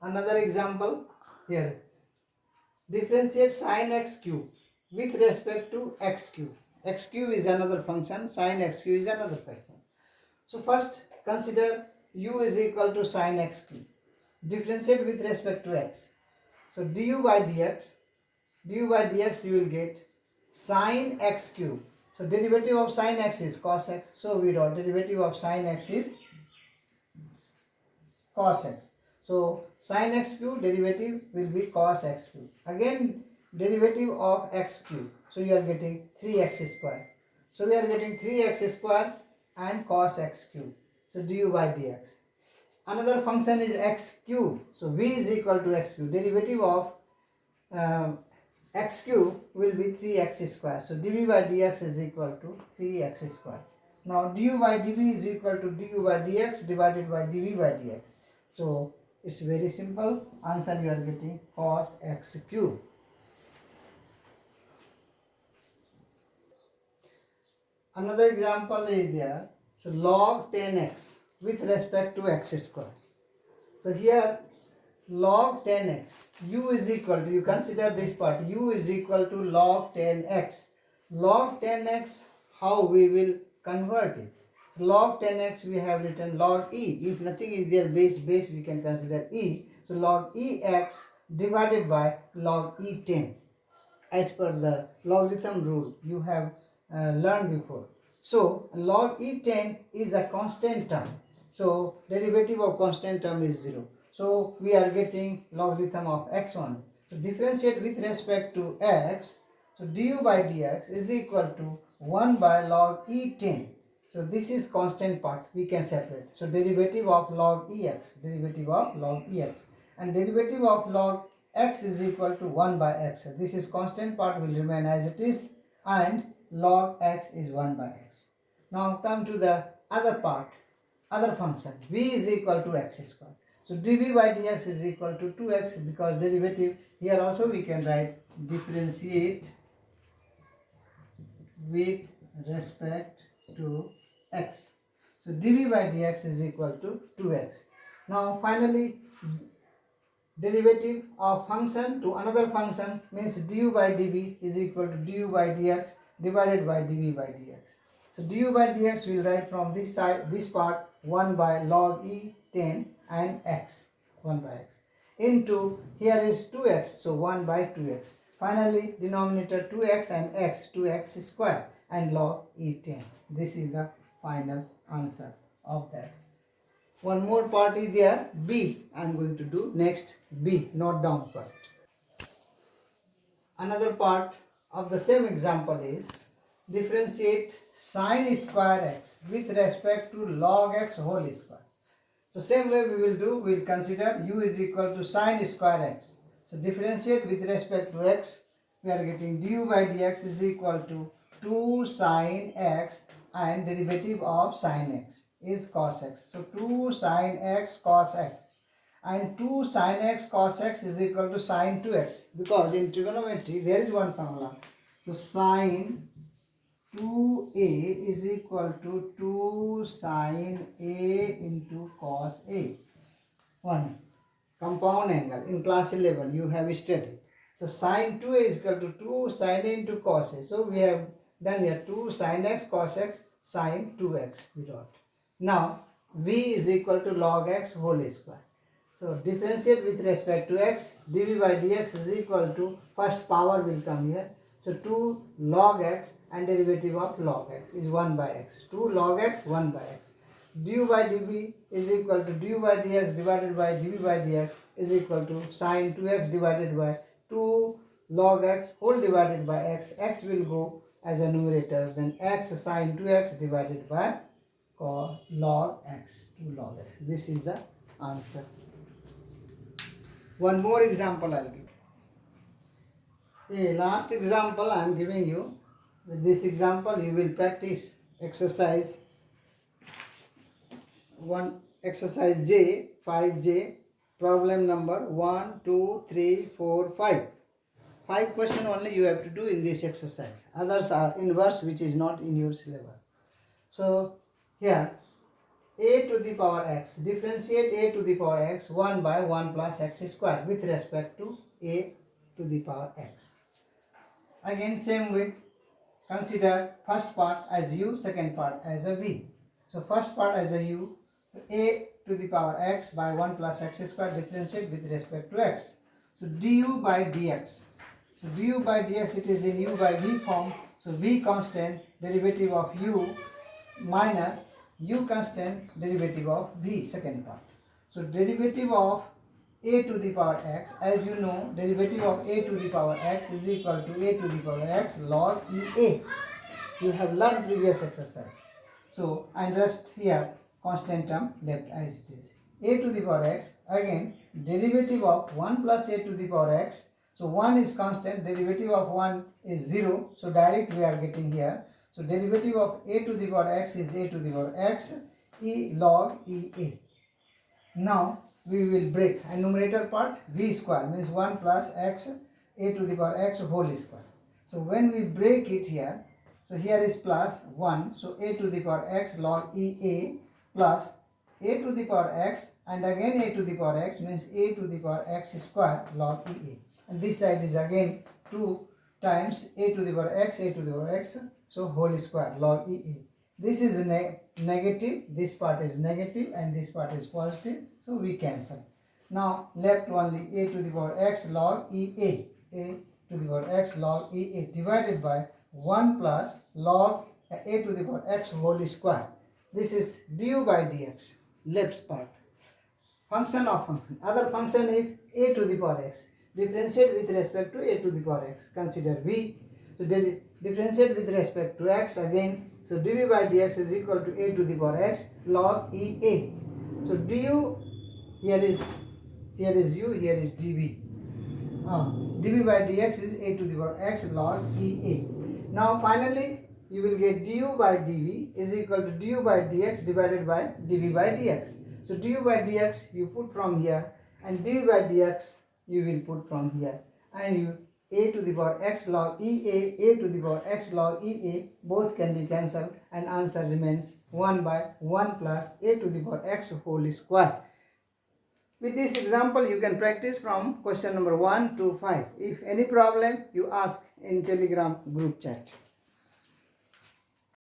Another example here. Differentiate sin x cube with respect to x cube. X cube is another function, sin x cube is another function. So first consider u is equal to sin x cube. Differentiate with respect to x. So du by dx you will get sin x cube. So derivative of sin x is cos x. So we wrote derivative of sin x is cos x. So sin x cube derivative will be cos x cube. Again derivative of x cube. So you are getting 3x square. So we are getting 3x square and cos x cube. So du by dx. Another function is x cube. So v is equal to x cube. Derivative of x cube will be 3x square. So dv by dx is equal to 3x square. Now du by dv is equal to du by dx divided by dv by dx. So it's very simple. Answer you are getting cos x cube. Another example is there. So log 10x with respect to x square. So here log 10x, u is equal to, you consider this part, u is equal to log 10x. Log 10x, how we will convert it? Log 10x we have written log e. If nothing is there, base we can consider e. So log ex divided by log e10 as per the logarithm rule you have learned before. So log e10 is a constant term. So derivative of constant term is 0. So we are getting logarithm of x1. So differentiate with respect to x. So du by dx is equal to 1 by log e10. So this is constant part, we can separate. So derivative of log ex, and derivative of log x is equal to 1 by x. This is constant part will remain as it is, and log x is 1 by x. Now come to the other part, other function. V is equal to x square. So dv by dx is equal to 2x, because derivative here also we can write differentiate with respect to x. So dv by dx is equal to 2x. Now finally derivative of function to another function means du by dv is equal to du by dx divided by dv by dx. So du by dx we will write from this side, this part, 1 by log e10 and x, 1 by x, into here is 2x, so 1 by 2x. Finally denominator 2x and x, 2x square and log e10. This is the final answer of that. One more part is there, b. I am going to do next b. Note down first. Another part of the same example is differentiate sin square x with respect to log x whole square. So same way we will do, we will consider u is equal to sin square x. So differentiate with respect to x, we are getting du by dx is equal to 2 sin x, and derivative of sin x is cos x. So 2 sin x cos x, and 2 sin x cos x is equal to sin 2x, because in trigonometry there is one formula. So sin 2a is equal to 2 sin a into cos a. One compound angle in class 11 you have studied. So sin 2a is equal to 2 sin a into cos a. So we have done here 2 sin x cos x sin 2x we wrote. Now v is equal to log x whole square. So differentiate with respect to x, dv by dx is equal to, first power will come here. So 2 log x and derivative of log x is 1 by x. 2 log x, 1 by x. Du by dv is equal to du by dx divided by dv by dx is equal to sin 2x divided by 2 log x whole divided by x. X will go as a numerator, then x sin 2x divided by log x, 2 log x. This is the answer. One more example I will give. Last example I am giving you. With this example you will practice exercise J, 5J, problem number 1, 2, 3, 4, 5. 5 questions only you have to do in this exercise. Others are inverse, which is not in your syllabus. So here a to the power x. Differentiate a to the power x 1 by 1 plus x square with respect to a to the power x. Again same way, consider first part as u, second part as a v. So first part as a u, a to the power x by 1 plus x square, differentiate with respect to x. So du by dx. So du by dx, it is in u by v form. So v constant, derivative of u minus u constant, derivative of v, second part. So derivative of a to the power x, as you know, derivative of a to the power x is equal to a to the power x log Ea. You have learned previous exercise. So, and rest here constant term left as it is. A to the power x, again derivative of 1 plus a to the power x. So 1 is constant, derivative of 1 is 0. So direct we are getting here. So derivative of a to the power x is a to the power x e log Ea. Now we will break, and numerator part v square means 1 plus x a to the power x whole square. So when we break it here, so here is plus 1, so a to the power x log Ea plus a to the power x, and again a to the power x means a to the power x square log Ea. And this side is again 2 times a to the power x, a to the power x, so whole square log Ea. This is negative, this part is negative, and this part is positive, so we cancel. Now left only a to the power x log Ea, a to the power x log Ea divided by 1 plus log a to the power x whole square. This is du by dx, left part. Function of function. Other function is a to the power x. Differentiate with respect to a to the power x. Consider v. So differentiate with respect to x again. So dv by dx is equal to a to the power x log Ea. So du, here is u, here is dv. Dv by dx is a to the power x log Ea. Now finally you will get du by dv is equal to du by dx divided by dv by dx. So du by dx you put from here, and dv by dx you will put from here, and you a to the power x log Ea, a to the power x log Ea, both can be cancelled, and answer remains 1 by 1 plus a to the power x whole square. With this example you can practice from question number 1 to 5. If any problem, you ask in Telegram group chat.